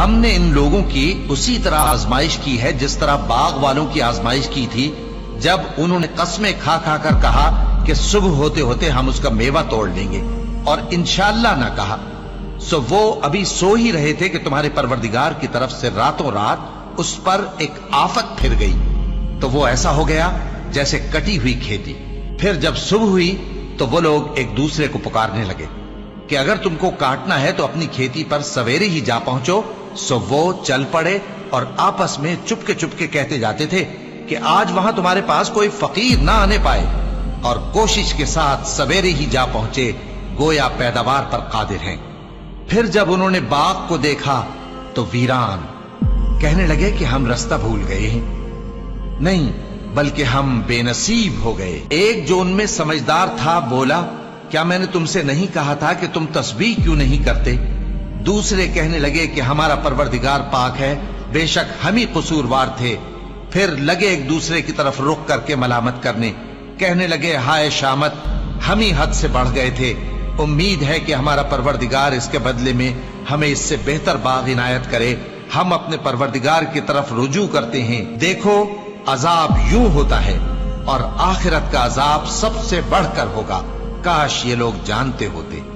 हमने इन लोगों की उसी तरह आजमाइश की है जिस तरह बाग वालों की आजमाइश की थी, जब उन्होंने कस्में खा खा कर कहा कि सुबह होते होते हम उसका मेवा तोड़ लेंगे और इंशाअल्लाह ना कहा। सो वो अभी सो ही रहे थे कि तुम्हारे परवरदिगार की तरफ से रातों रात उस पर एक आफत फिर गई, तो वो ऐसा हो गया जैसे कटी हुई खेती। फिर जब सुबह हुई तो वो लोग एक दूसरे को पुकारने लगे कि अगर तुमको काटना है तो अपनी खेती पर सवेरे ही जा पहुंचो। सो वो चल पड़े और आपस में चुपके चुपके कहते जाते थे कि आज वहां तुम्हारे पास कोई फकीर ना आने पाए, और कोशिश के साथ सवेरे ही जा पहुंचे, गोया पैदावार पर कादिर हैं। फिर जब उन्होंने बाग को देखा तो वीरान, कहने लगे कि हम रास्ता भूल गए हैं। नहीं, बल्कि हम बेनसीब हो गए। एक जो उनमें समझदार था बोला, क्या मैंने तुमसे नहीं कहा था कि तुम तस्बीह क्यों नहीं करते? दूसरे कहने लगे कि हमारा परवरदिगार पाक है, बेशक हम ही कसूरवार थे। फिर लगे एक दूसरे की तरफ रुख करके मलामत करने, कहने लगे हाय शामत, हम ही हद से बढ़ गए थे। उम्मीद है कि हमारा परवरदिगार इसके बदले में हमें इससे बेहतर बाग इनायत करे। हम अपने परवरदिगार की तरफ रुजू करते हैं। देखो, अजाब यूं होता है और आखिरत का अजाब सबसे बढ़कर होगा। काश ये लोग जानते होते।